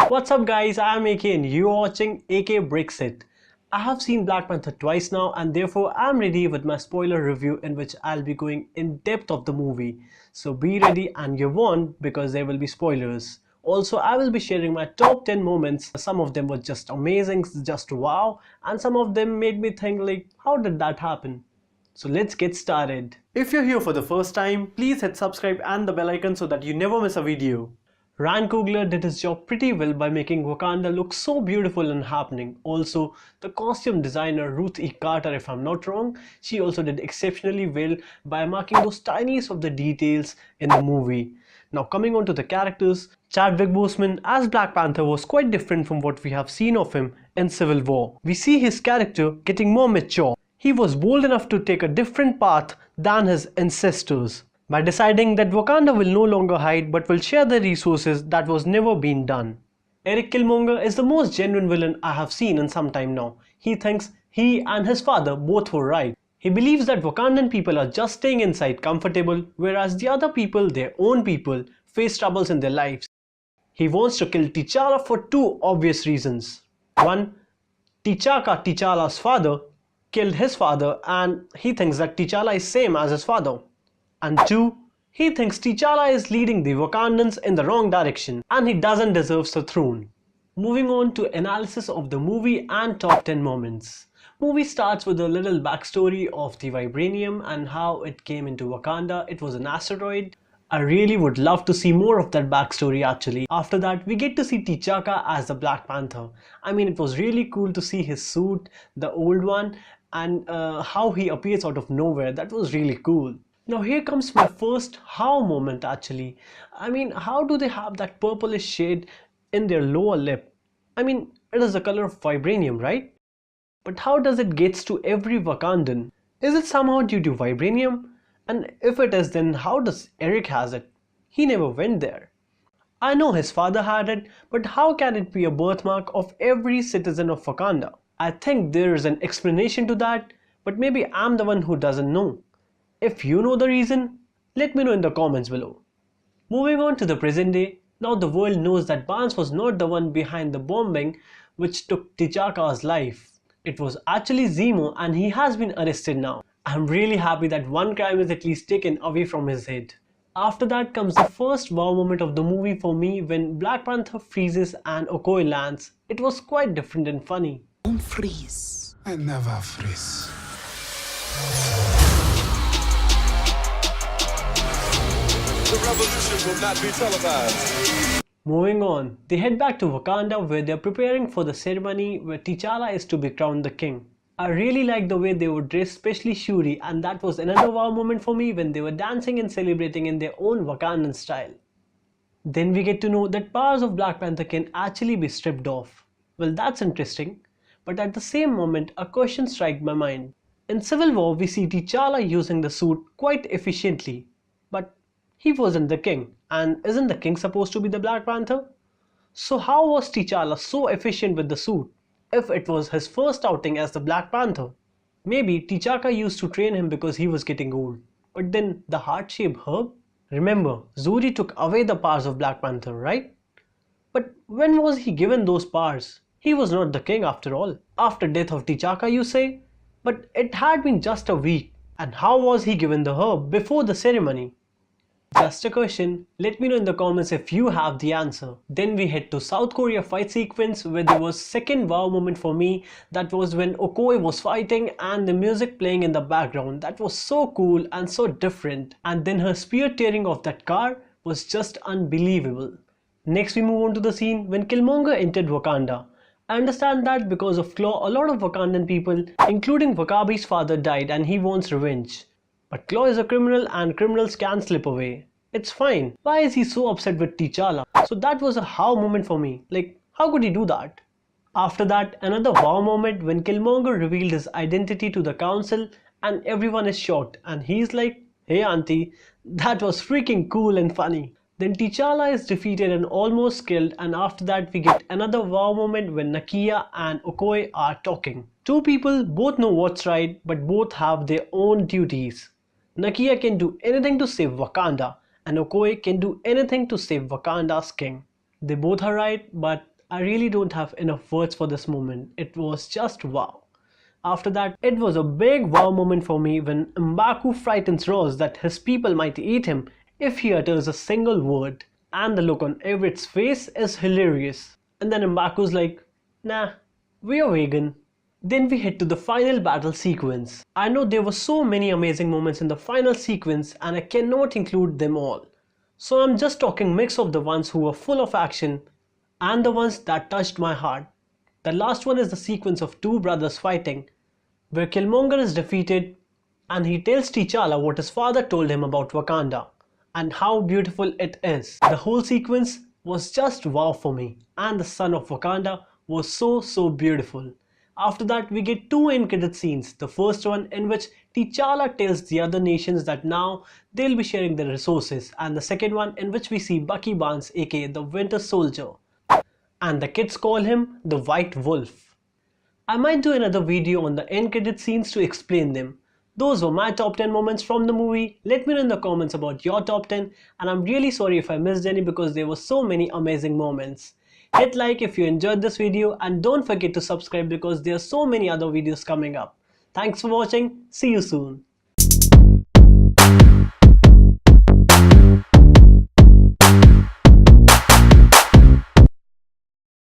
What's up guys, I am AK and you are watching AK BreaksIt. I have seen Black Panther twice now and therefore I am ready with my spoiler review in which I'll be going in depth of the movie. So be ready and you're warned because there will be spoilers. Also I will be sharing my top 10 moments. Some of them were just amazing, just wow, and some of them made me think like how did that happen? So let's get started. If you're here for the first time, please hit subscribe and the bell icon so that you never miss a video. Ryan Coogler did his job pretty well by making Wakanda look so beautiful and happening. Also, the costume designer Ruth E. Carter, if I'm not wrong, she also did exceptionally well by marking those tiniest of the details in the movie. Now coming on to the characters, Chadwick Boseman as Black Panther was quite different from what we have seen of him in Civil War. We see his character getting more mature. He was bold enough to take a different path than his ancestors, by deciding that Wakanda will no longer hide but will share the resources that was never been done. Eric Killmonger is the most genuine villain I have seen in some time now. He thinks he and his father both were right. He believes that Wakandan people are just staying inside comfortable, whereas the other people, their own people, face troubles in their lives. He wants to kill T'Challa for two obvious reasons. One, T'Challa's father, killed his father and he thinks that T'Challa is same as his father. And two, he thinks T'Challa is leading the Wakandans in the wrong direction and he doesn't deserve the throne. Moving on to analysis of the movie and top 10 moments. Movie starts with a little backstory of the vibranium and how it came into Wakanda. It was an asteroid. I really would love to see more of that backstory actually. After that, we get to see T'Chaka as the Black Panther. I mean, it was really cool to see his suit, the old one, and how he appears out of nowhere. That was really cool. Now here comes my first how moment actually. I mean, how do they have that purplish shade in their lower lip? I mean, it is the color of vibranium, right? But how does it get to every Wakandan? Is it somehow due to vibranium? And if it is, then how does Eric has it? He never went there. I know his father had it, but how can it be a birthmark of every citizen of Wakanda? I think there is an explanation to that, but maybe I'm the one who doesn't know. If you know the reason, let me know in the comments below. Moving on to the present day, now the world knows that Barnes was not the one behind the bombing which took T'Chaka's life. It was actually Zemo and he has been arrested now. I'm really happy that one crime is at least taken away from his head. After that comes the first wow moment of the movie for me when Black Panther freezes and OKOYE lands. It was quite different and funny. Don't freeze. I never freeze. The revolution will not be televised. Moving on, they head back to Wakanda where they are preparing for the ceremony where T'Challa is to be crowned the king. I really like the way they were dressed, especially Shuri, and that was another wow moment for me when they were dancing and celebrating in their own Wakandan style. Then we get to know that powers of Black Panther can actually be stripped off. Well, that's interesting, but at the same moment a question struck my mind. In Civil War we see T'Challa using the suit quite efficiently, but he wasn't the king, and isn't the king supposed to be the Black Panther? So how was T'Challa so efficient with the suit, if it was his first outing as the Black Panther? Maybe T'Chaka used to train him because he was getting old. But then the heart-shaped herb? Remember, Zuri took away the powers of Black Panther, right? But when was he given those powers? He was not the king after all. After death of T'Chaka you say? But it had been just a week. And how was he given the herb before the ceremony? Just a question, let me know in the comments if you have the answer. Then we head to South Korea fight sequence where there was second wow moment for me. That was when OKOYE was fighting and the music playing in the background. That was so cool and so different. And then her spear tearing off that car was just unbelievable. Next we move on to the scene when Killmonger entered Wakanda. I understand that because of Claw a lot of Wakandan people including W'Kabi's father died and he wants revenge. But Claw is a criminal and criminals can slip away. It's fine. Why is he so upset with T'Challa? So that was a how moment for me. Like, how could he do that? After that, another wow moment when Killmonger revealed his identity to the council and everyone is shocked and he's like, hey auntie, that was freaking cool and funny. Then T'Challa is defeated and almost killed, and after that we get another wow moment when NAKIA and OKOYE are talking. Two people both know what's right but both have their own duties. NAKIA can do anything to save Wakanda and OKOYE can do anything to save Wakanda's king. They both are right, but I really don't have enough words for this moment. It was just wow. After that, it was a big wow moment for me when M'Baku frightens Ross that his people might eat him if he utters a single word. And the look on Everett's face is hilarious. And then M'Baku's like, nah, we are vegan. Then we head to the final battle sequence. I know there were so many amazing moments in the final sequence and I cannot include them all. So I'm just talking mix of the ones who were full of action and the ones that touched my heart. The last one is the sequence of two brothers fighting, where Killmonger is defeated and he tells T'Challa what his father told him about Wakanda and how beautiful it is. The whole sequence was just wow for me, and the son of Wakanda was so beautiful. After that, we get two end credit scenes. The first one in which T'Challa tells the other nations that now they'll be sharing their resources, and the second one in which we see Bucky Barnes aka the Winter Soldier, and the kids call him the White Wolf. I might do another video on the end credit scenes to explain them. Those were my top 10 moments from the movie. Let me know in the comments about your top 10, and I'm really sorry if I missed any because there were so many amazing moments. Hit like if you enjoyed this video and don't forget to subscribe because there are so many other videos coming up. Thanks for watching. See you soon.